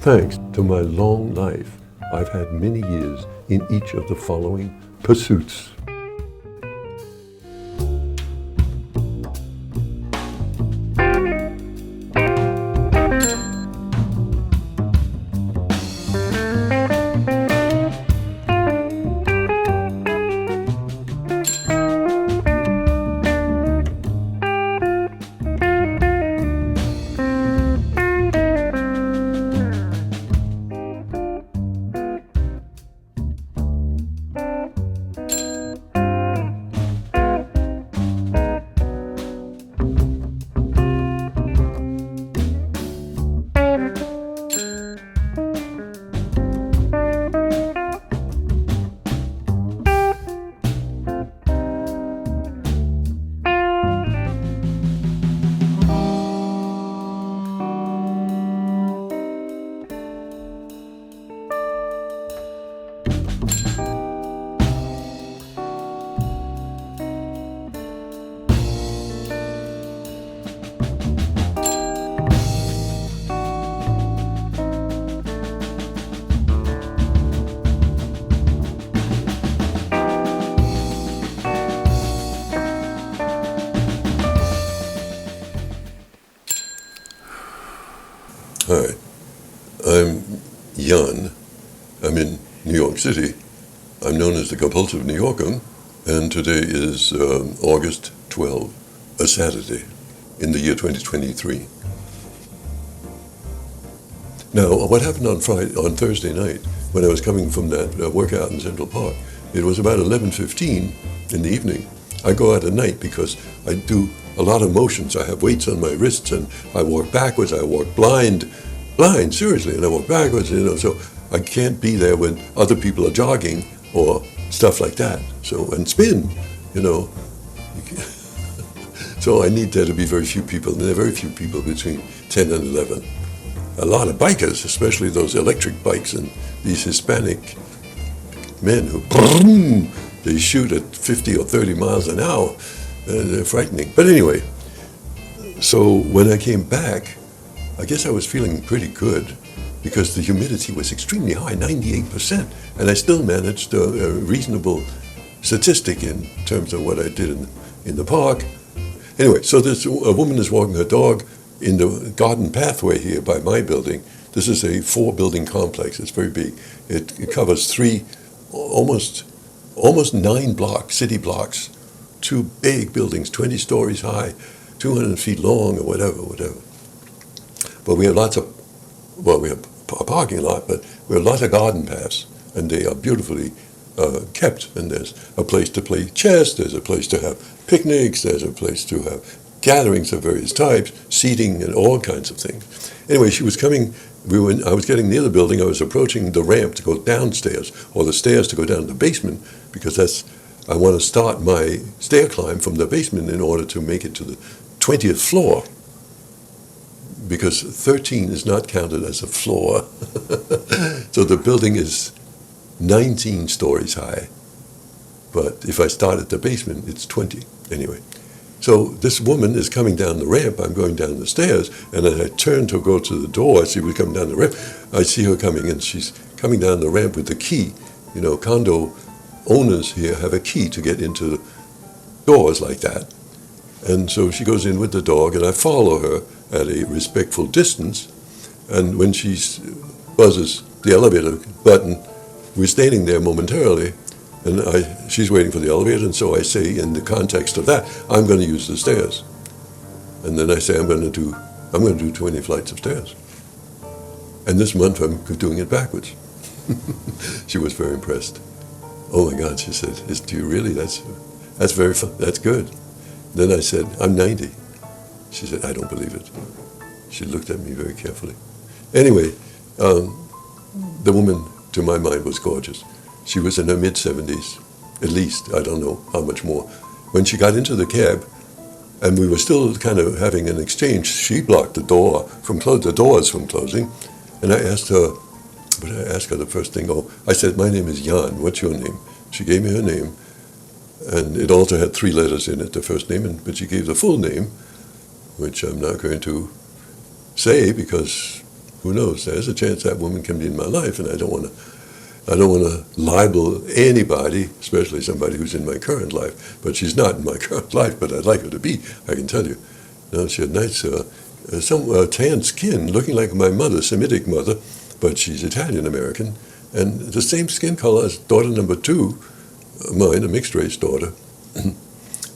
Thanks to my long life, I've had many years in each of the following pursuits. Hi, I'm Jan. I'm in New York City. I'm known as the Compulsive New Yorker, and today is August 12, a Saturday in the year 2023. Now, what happened on Thursday night when I was coming from that workout in Central Park? It was about 11:15 in the evening. I go out at night because I do a lot of motions. I have weights on my wrists, and I walk backwards. I walk blind, seriously, and I walk backwards. So I can't be there when other people are jogging or stuff like that. So and spin, So I need there to be very few people, and there are very few people between 10 and 11. A lot of bikers, especially those electric bikes, and these Hispanic men who they shoot at 50 or 30 miles an hour. They're frightening. But anyway, so when I came back, I guess I was feeling pretty good because the humidity was extremely high, 98%, and I still managed a reasonable statistic in terms of what I did in the park. Anyway, so a woman is walking her dog in the garden pathway here by my building. This is a 4-building complex. It's very big. It covers almost 9 blocks, city blocks, 2 big buildings, 20 stories high, 200 feet long, or whatever. But we have we have a parking lot, but we have lots of garden paths, and they are beautifully kept. And there's a place to play chess, there's a place to have picnics, there's a place to have gatherings of various types, seating, and all kinds of things. Anyway, she was coming. I was getting near the building. I was approaching the ramp to go downstairs, or the stairs to go down to the basement, because I want to start my stair climb from the basement in order to make it to the 20th floor, because 13 is not counted as a floor. So the building is 19 stories high, but if I start at the basement, it's 20. Anyway, so this woman is coming down the ramp. I'm going down the stairs, and as I turn to go to the door, I see her coming down the ramp. I see her coming, and she's coming down the ramp with the key. Condo owners here have a key to get into doors like that. And so she goes in with the dog, and I follow her at a respectful distance. And when she buzzes the elevator button, we're standing there momentarily, and she's waiting for the elevator, and so I say, in the context of that, I'm going to use the stairs. And then I say, I'm going to do 20 flights of stairs. And this month I'm doing it backwards. She was very impressed. Oh my God, she said, do you really? That's very fun. That's good. Then I said, I'm 90. She said, I don't believe it. She looked at me very carefully. Anyway, the woman, to my mind, was gorgeous. She was in her mid-70s, at least. I don't know how much more. When she got into the cab, and we were still kind of having an exchange, she blocked the doors from closing, and I asked her the first thing. I said, my name is Jan. What's your name? She gave me her name, and it also had 3 letters in it, the first name, but she gave the full name, which I'm not going to say because Who knows? There's a chance that woman can be in my life, and I don't want to libel anybody, especially somebody who's in my current life. But she's not in my current life, but I'd like her to be, I can tell you. She had nice, tan skin, looking like my mother, Semitic mother, but she's Italian-American, and the same skin color as daughter number 2, mine, a mixed-race daughter.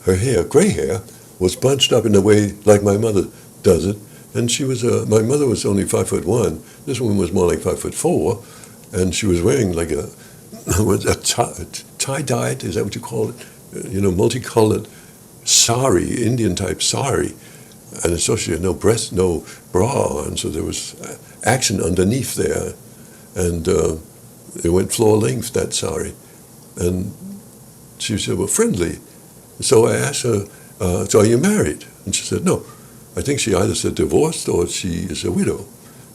Her hair, gray hair, was bunched up in a way like my mother does it, and she was, my mother was only 5'1", this woman was more like 5'4", and she was wearing like a tie-dyed, is that what you call it? Multicolored sari, Indian-type sari. And so she had no breast, no bra on, so there was action underneath there. And it went floor length, that sari. And she said, well, friendly. So I asked her, so are you married? And she said, no. I think she either said divorced or she is a widow.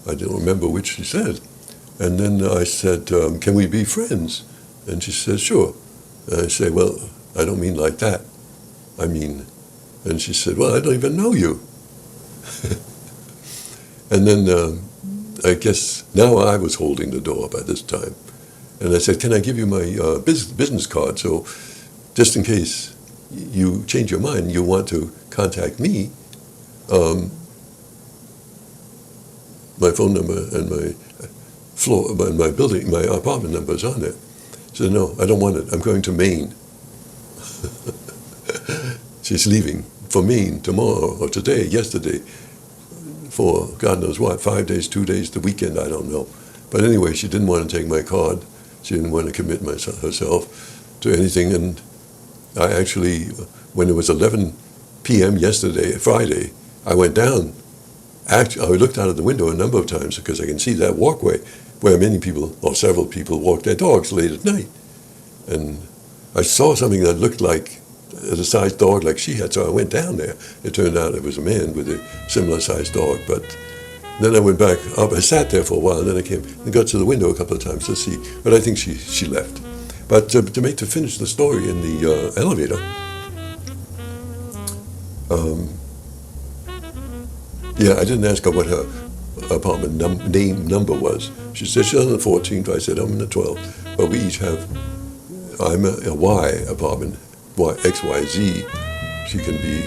I don't remember which she said. And then I said, can we be friends? And she said, sure. And I say, well, I don't mean like that. I mean, and she said, well, I don't even know you. And then I guess now I was holding the door by this time. And I said, can I give you my business card? So just in case you change your mind, you want to contact me, my phone number and my floor, my building, my apartment number is on there. She said, no, I don't want it. I'm going to Maine. She's leaving for Maine tomorrow or today, yesterday, for God knows what, 5 days, 2 days, the weekend, I don't know. But anyway, she didn't want to take my card. She didn't want to commit herself to anything. And I actually, when it was 11 p.m. yesterday, Friday, I went down. Actually, I looked out of the window a number of times because I can see that walkway where many people, or several people, walk their dogs late at night. And I saw something that looked like a sized dog like she had, so I went down there. It turned out it was a man with a similar sized dog, but then I went back up. I sat there for a while, and then I came and got to the window a couple of times to see, but I think she left. But to finish the story in the elevator, yeah, I didn't ask her what her apartment number was. She said she's on the 14th. I said I'm in the 12th, but we each have. I'm a Y apartment, X, Y, Z. She can be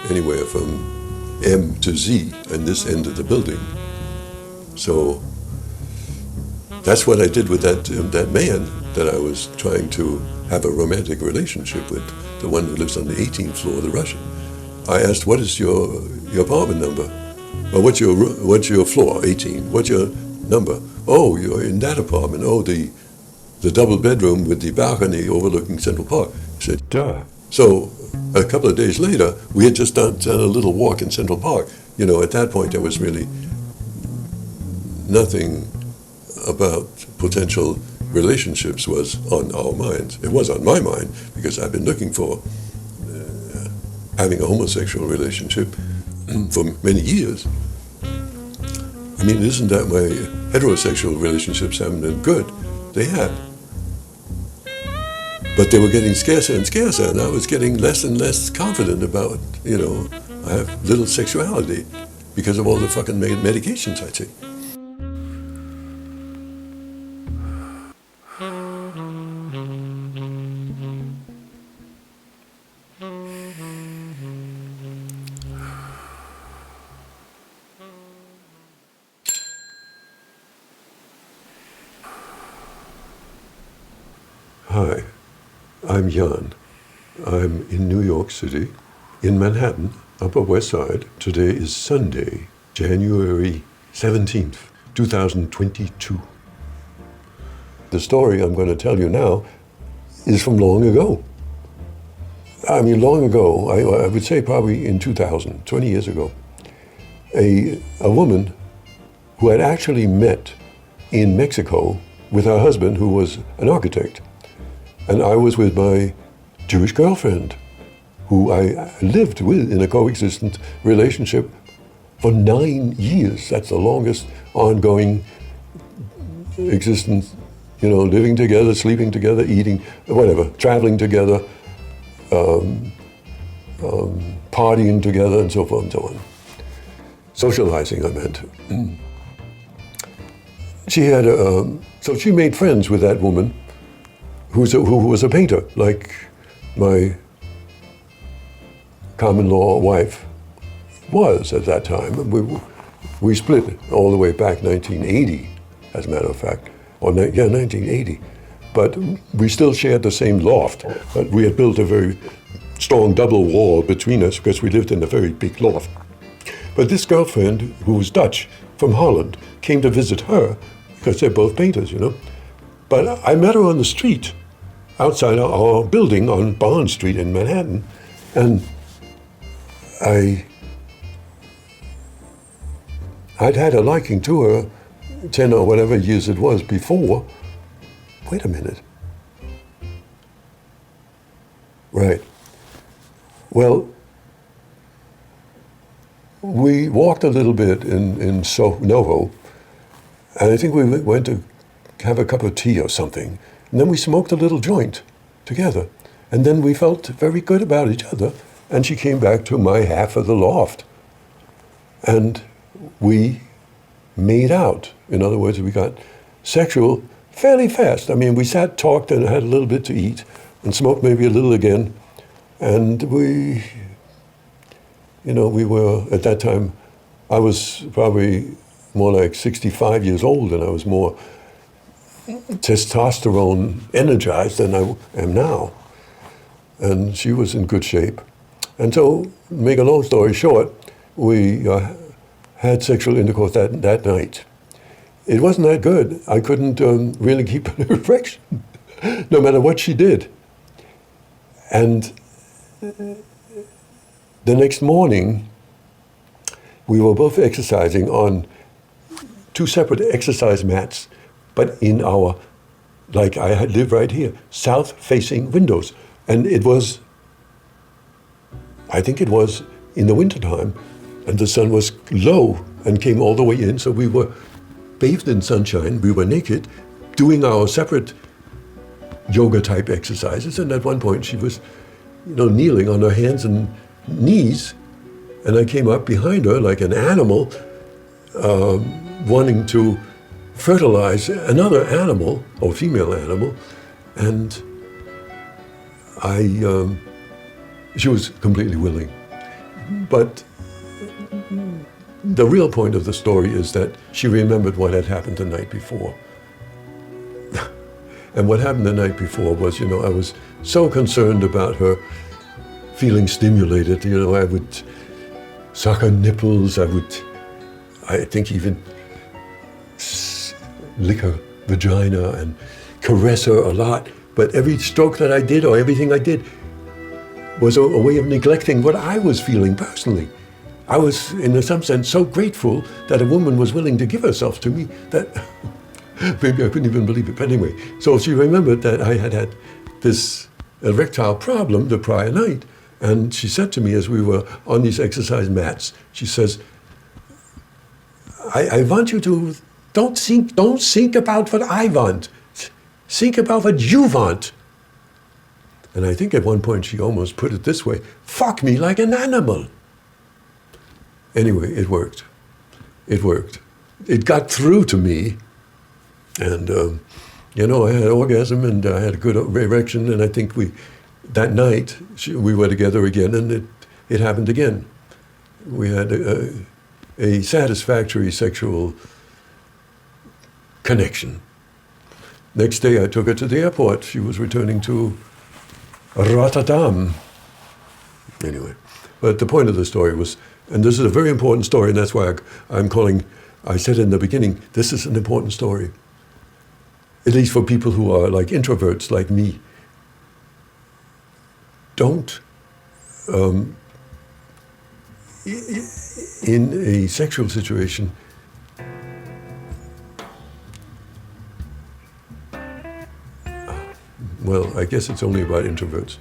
anywhere from M to Z in this end of the building. So that's what I did with that man that I was trying to have a romantic relationship with, the one who lives on the 18th floor, the Russian. I asked, what is your apartment number? Or what's your floor, 18? What's your number? Oh, you're in that apartment. Oh, the double bedroom with the balcony overlooking Central Park. I said, duh. So a couple of days later, we had just done a little walk in Central Park. You know, at that point, there was really nothing about potential relationships was on our minds. It was on my mind because I've been looking for having a homosexual relationship for many years. I mean, it isn't that my heterosexual relationships haven't been good. They had. But they were getting scarcer and scarcer, and I was getting less and less confident about, I have little sexuality because of all the fucking medications I take. Hi, I'm Jan. I'm in New York City, in Manhattan, Upper West Side. Today is Sunday, January 17th, 2022. The story I'm going to tell you now is from long ago. I mean, long ago, I would say probably in 2000, 20 years ago, a woman who had actually met in Mexico with her husband, who was an architect. And I was with my Jewish girlfriend, who I lived with in a coexistent relationship for 9 years. That's the longest ongoing existence, living together, sleeping together, eating, whatever, traveling together, partying together, and so forth and so on. Socializing, I meant. she had so she made friends with that woman who was a painter, like my common law wife was at that time. We split all the way back 1980, as a matter of fact, or 1980. But we still shared the same loft. But we had built a very strong double wall between us because we lived in a very big loft. But this girlfriend, who was Dutch, from Holland, came to visit her because they're both painters, you know. But I met her on the street outside our building on Bond Street in Manhattan, and I'd had a liking to her 10 or whatever years it was before. Wait a minute. Right. Well, we walked a little bit in Soho, and I think we went to have a cup of tea or something. And then we smoked a little joint together. And then we felt very good about each other. And she came back to my half of the loft. And we made out. In other words, we got sexual fairly fast. I mean, we sat, talked, and had a little bit to eat, and smoked maybe a little again. And we were, at that time, I was probably more like 65 years old, and I was more testosterone energized than I am now. And she was in good shape. And so, make a long story short, we had sexual intercourse that night. It wasn't that good. I couldn't really keep an erection, no matter what she did. And the next morning, we were both exercising on 2 separate exercise mats, but in our, like I live right here, south-facing windows. And I think it was in the wintertime, and the sun was low and came all the way in, so we were bathed in sunshine, we were naked, doing our separate yoga-type exercises, and at one point she was, kneeling on her hands and knees, and I came up behind her like an animal, wanting to fertilize another animal, or female animal, and she was completely willing. But the real point of the story is that she remembered what had happened the night before. And what happened the night before was, I was so concerned about her feeling stimulated. I would suck her nipples, I think even lick her vagina and caress her a lot. But every stroke that I did or everything I did was a way of neglecting what I was feeling personally. I was, in some sense, so grateful that a woman was willing to give herself to me that maybe I couldn't even believe it. But anyway, so she remembered that I had had this erectile problem the prior night. And she said to me as we were on these exercise mats, she says, I want you to, don't think about what I want. Think about what you want. And I think at one point she almost put it this way, fuck me like an animal. Anyway, it worked. It worked. It got through to me. And, I had an orgasm and I had a good erection. And I think that night, we were together again and it happened again. We had a satisfactory sexual connection. Next day, I took her to the airport. She was returning to Rotterdam. Anyway, but the point of the story was, and this is a very important story, and that's why I said in the beginning, this is an important story. At least for people who are like introverts like me. Don't, in a sexual situation, well, I guess it's only about introverts.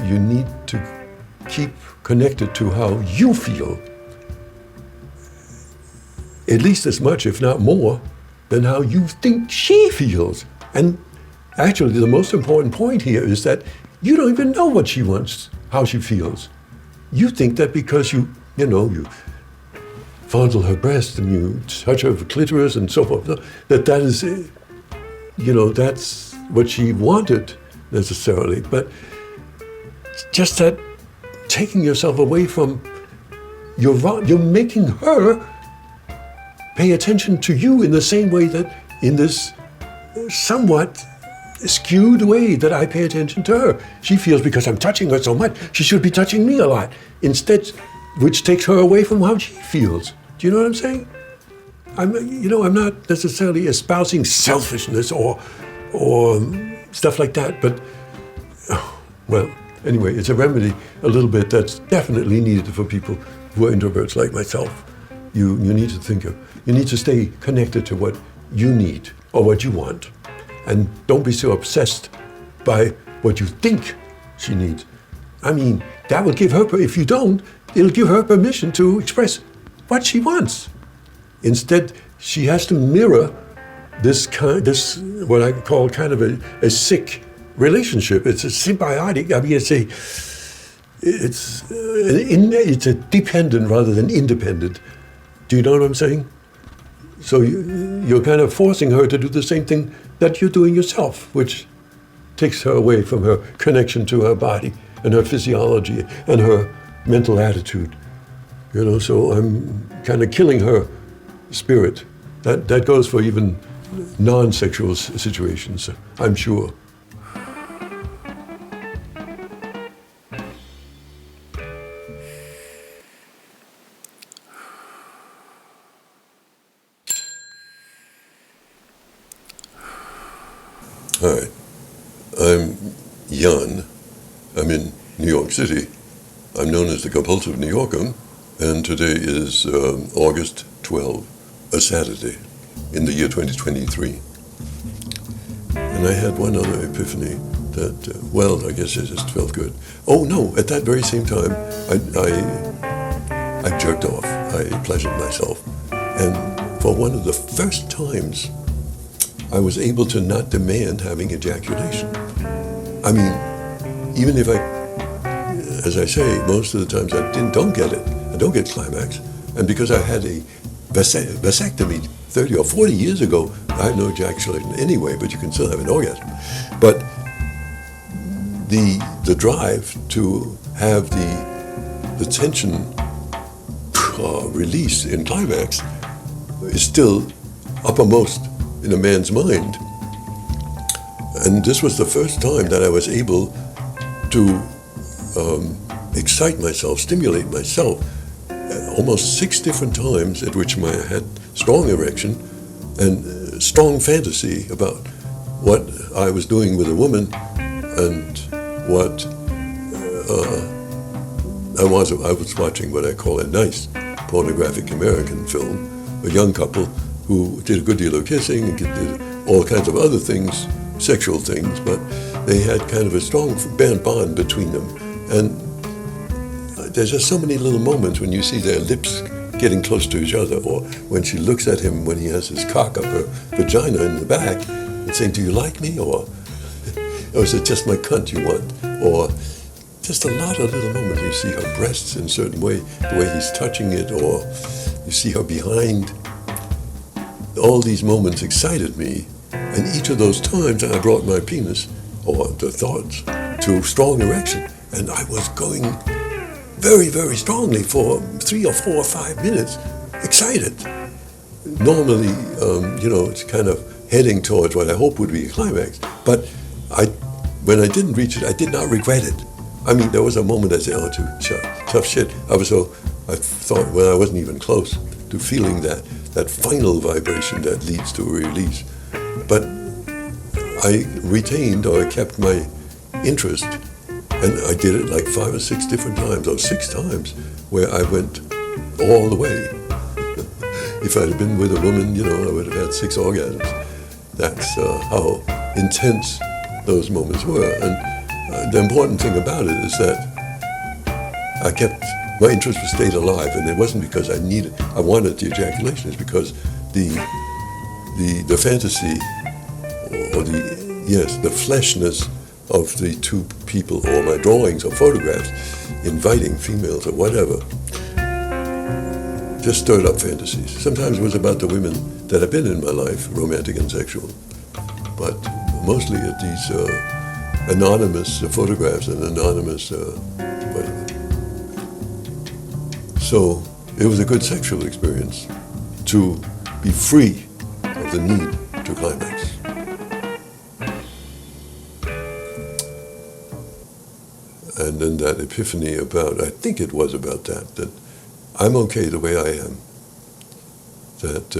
You need to keep connected to how you feel, at least as much, if not more, than how you think she feels. And actually, the most important point here is that you don't even know what she wants, how she feels. You think that because you fondle her breast and you touch her clitoris and so forth, that is, that's what she wanted necessarily. But just that taking yourself away from, you're making her pay attention to you in the same way that in this somewhat skewed way that I pay attention to her. She feels because I'm touching her so much, she should be touching me a lot. Instead, which takes her away from how she feels. Do you know what I'm saying? I'm not necessarily espousing selfishness or stuff like that, but, well, anyway, it's a remedy a little bit that's definitely needed for people who are introverts like myself. You need to you need to stay connected to what you need or what you want. And don't be so obsessed by what you think she needs. I mean, that will give her, if you don't, it'll give her permission to express what she wants. Instead, she has to mirror this what I call kind of a sick relationship. It's a symbiotic. I mean, it's a dependent rather than independent. Do you know what I'm saying? So you're kind of forcing her to do the same thing that you're doing yourself, which takes her away from her connection to her body and her physiology and her mental attitude. So I'm kind of killing her spirit. That goes for even non-sexual situations, I'm sure. Hi, I'm Jan. I'm in New York City. I'm known as the Compulsive New Yorker, and today is August 12, a Saturday in the year 2023. And I had one other epiphany that, I guess it just felt good. Oh no, at that very same time, I jerked off. I pleasured myself. And for one of the first times, I was able to not demand having ejaculation. I mean, even if as I say, most of the times I don't get it. I don't get climax. And because I had a vasectomy 30 or 40 years ago, I had no ejaculation anyway, but you can still have an orgasm. But the drive to have the tension release in climax is still uppermost in a man's mind. And this was the first time that I was able to excite myself, stimulate myself, almost 6 different times at which I had strong erection and strong fantasy about what I was doing with a woman and what I was watching what I call a nice pornographic American film, a young couple who did a good deal of kissing and did all kinds of other things, sexual things, but they had kind of a strong bond between them. And there's just so many little moments when you see their lips getting close to each other, or when she looks at him when he has his cock up her vagina in the back and saying, "Do you like me?" or is it just my cunt you want? Or just a lot of little moments. You see her breasts in a certain way, the way he's touching it, or you see her behind. All these moments excited me, and each of those times I brought my penis, or the thoughts, to strong erection, and I was going very, very strongly for 3 or 4 or 5 minutes, excited. Normally, it's kind of heading towards what I hope would be a climax, but when I didn't reach it, I did not regret it. I mean, there was a moment I said, "Oh, tough shit." I thought, I wasn't even close to feeling that final vibration that leads to a release. But I retained, or I kept my interest, and I did it like 5 or 6 different times, or 6 times, where I went all the way. If I'd have been with a woman, I would have had 6 orgasms. That's how intense those moments were. And the important thing about it is that my interest stayed alive, and it wasn't because I wanted the ejaculation. It's because the fantasy, or the fleshness of the 2 people, or my drawings or photographs, inviting females or whatever, just stirred up fantasies. Sometimes it was about the women that have been in my life, romantic and sexual, but mostly at these anonymous photographs and anonymous whatever. So it was a good sexual experience to be free of the need to climax. And then that epiphany about, I think it was about that I'm okay the way I am. That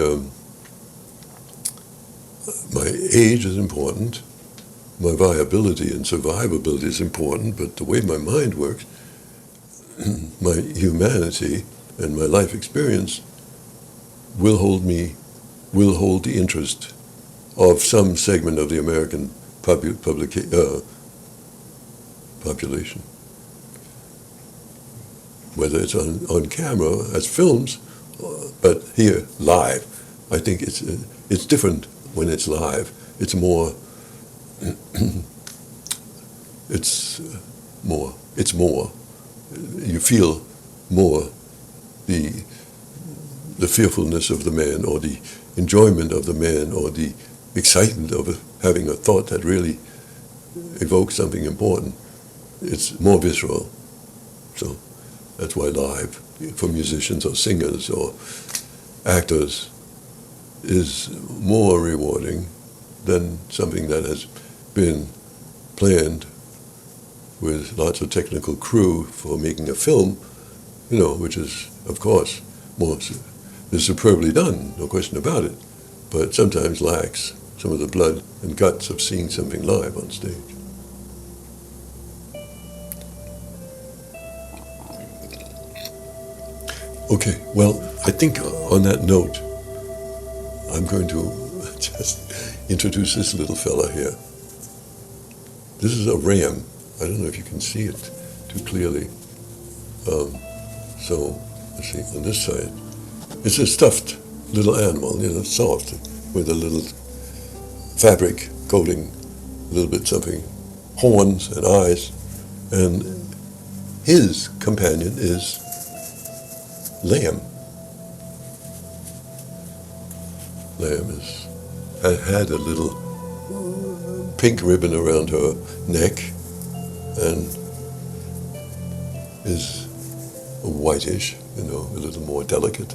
my age is important, my viability and survivability is important, but the way my mind works, my humanity and my life experience will hold the interest of some segment of the American population. Whether it's on camera as films, but here live, I think it's different when it's live. It's more. It's more. You feel more the fearfulness of the man, or the enjoyment of the man, or the excitement of having a thought that really evokes something important. It's more visceral. So that's why live, for musicians or singers or actors, is more rewarding than something that has been planned with lots of technical crew for making a film, which is, of course, is superbly done, no question about it, but sometimes lacks some of the blood and guts of seeing something live on stage. Okay, well, I think on that note, I'm going to just introduce this little fella here. This is a ram. I don't know if you can see it too clearly. So, let's see, on this side, it's a stuffed little animal, soft, with a little fabric coating, a little bit something, horns and eyes, and his companion is Lamb. Lamb had a little pink ribbon around her neck and is whitish, a little more delicate.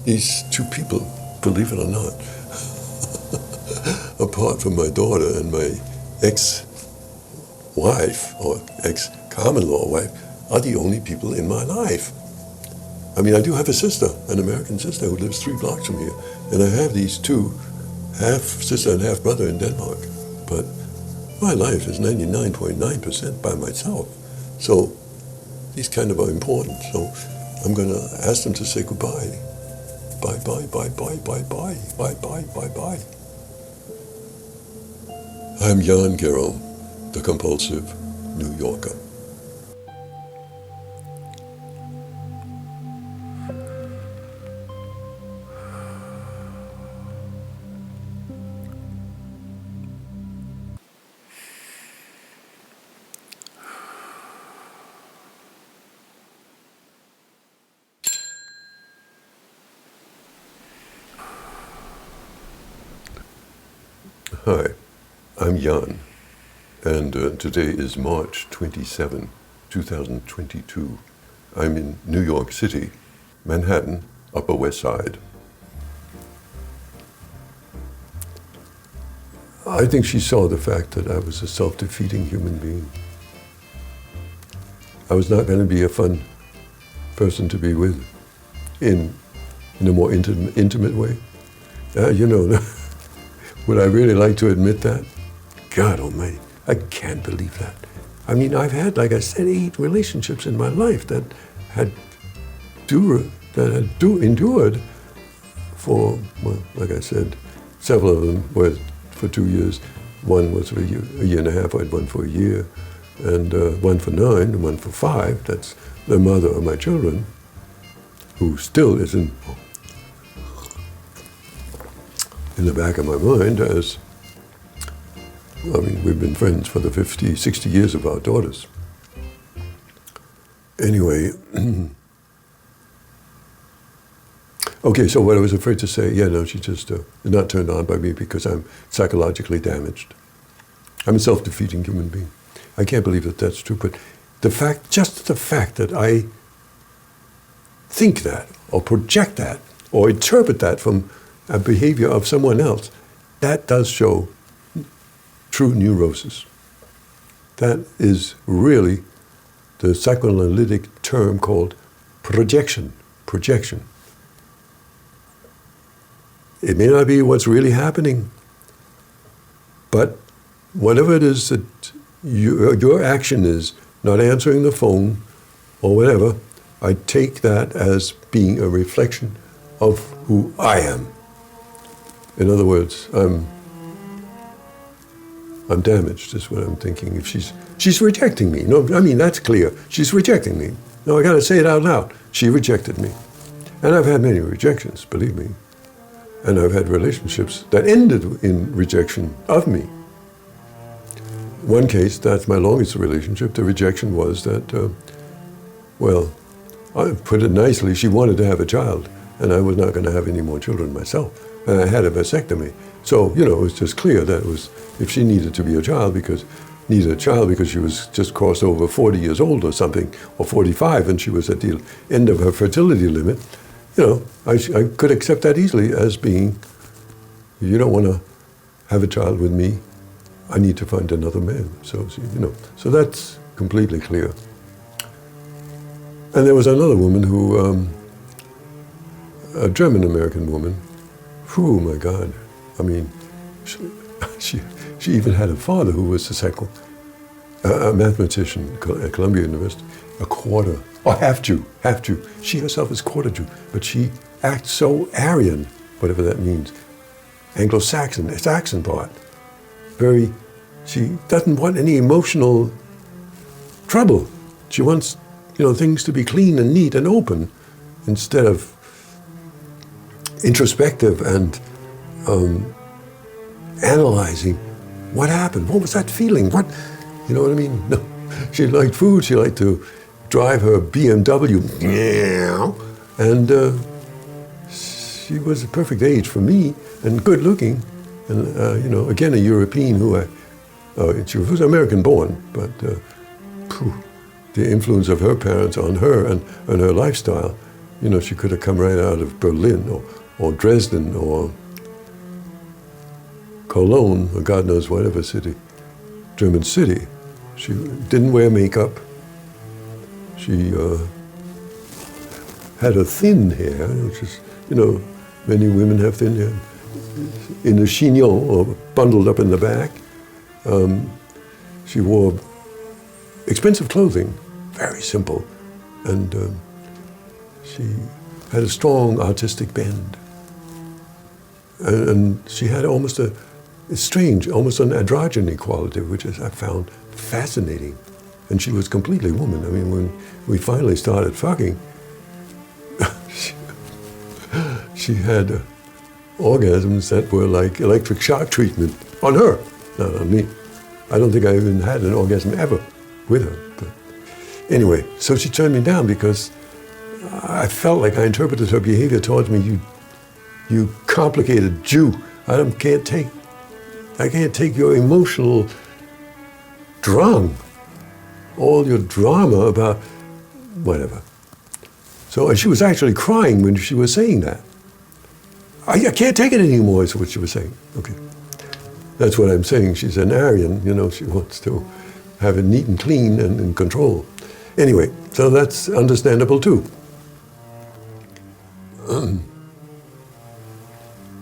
These two people, believe it or not, apart from my daughter and my ex-wife, or ex-common-law wife, are the only people in my life. I mean, I do have a sister, an American sister, who lives 3 blocks from here. And I have these two, half sister and half brother in Denmark. But my life is 99.9% by myself. So these kind of are important. So I'm going to ask them to say goodbye. Bye, bye, bye, bye, bye, bye, bye, bye, bye, bye. I'm Jan Gerol, the compulsive New Yorker. Hi, I'm Jan, and today is March 27, 2022. I'm in New York City, Manhattan, Upper West Side. I think she saw the fact that I was a self-defeating human being. I was not going to be a fun person to be with in a more intimate way. Would I really like to admit that? God almighty, I can't believe that. I mean, I've had, like I said, 8 relationships in my life that had endured for, well, like I said, several of them were for 2 years. One was for a year and a half, I had one for a year, and one for 9, and one for 5. That's the mother of my children, who still is in the back of my mind as, we've been friends for the 50, 60 years of our daughters. Anyway, Okay, so what I was afraid to say, yeah, no, she just is not turned on by me because I'm psychologically damaged. I'm a self-defeating human being. I can't believe that that's true, but just the fact that I think that, or project that, or interpret that from a behavior of someone else, that does show true neurosis. That is really the psychoanalytic term called projection. Projection. It may not be what's really happening, but whatever it is that your action is, not answering the phone or whatever, I take that as being a reflection of who I am. In other words, I'm damaged, is what I'm thinking. If she's rejecting me. No, I mean, that's clear. She's rejecting me. No, I got to say it out loud. She rejected me. And I've had many rejections, believe me. And I've had relationships that ended in rejection of me. One case, that's my longest relationship, the rejection was that, well, I put it nicely, she wanted to have a child, and I was not going to have any more children myself. And I had a vasectomy. So, it was just clear that it was, if she needed to be needed a child because she was just crossed over 40 years old or something, or 45, and she was at the end of her fertility limit, I could accept that easily as being, you don't want to have a child with me, I need to find another man. So that's completely clear. And there was another woman who, a German-American woman, oh my God, I mean, she even had a father who was a mathematician at Columbia University, half Jew. She herself is quarter Jew, but she acts so Aryan, whatever that means, Anglo-Saxon, Saxon part. She doesn't want any emotional trouble. She wants, things to be clean and neat and open instead of introspective and analyzing what happened. What was that feeling? You know what I mean? No, she liked food. She liked to drive her BMW, and she was a perfect age for me and good looking, and again a European she was American born, but the influence of her parents on her and her lifestyle, she could have come right out of Berlin or Dresden or Cologne or God knows whatever city, German city. She didn't wear makeup. She had a thin hair, which is, many women have thin hair, in a chignon or bundled up in the back. She wore expensive clothing, very simple, and she had a strong artistic bend. And she had almost almost an androgyny quality, which I found fascinating. And she was completely woman. I mean, when we finally started fucking, she had orgasms that were like electric shock treatment on her, not on me. I don't think I even had an orgasm ever with her. But anyway, so she turned me down because I felt like I interpreted her behavior towards me, you complicated Jew. I can't take your emotional all your drama about whatever. So, and she was actually crying when she was saying that. I can't take it anymore, is what she was saying. Okay. That's what I'm saying. She's an Aryan, she wants to have it neat and clean and in control. Anyway, so that's understandable too.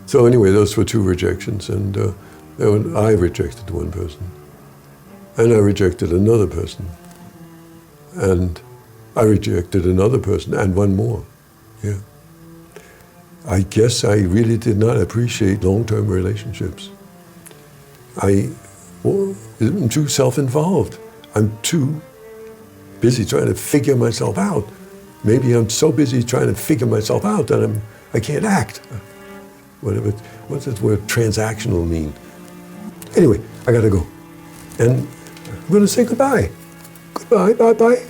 So anyway, those were two rejections, and I rejected one person, and I rejected another person, and I rejected another person, and one more. Yeah. I guess I really did not appreciate long-term relationships. I'm too self-involved. I'm too busy trying to figure myself out. Maybe I'm so busy trying to figure myself out that I can't act. What's that word transactional mean? Anyway, I gotta go. And I'm gonna say goodbye. Goodbye, bye-bye.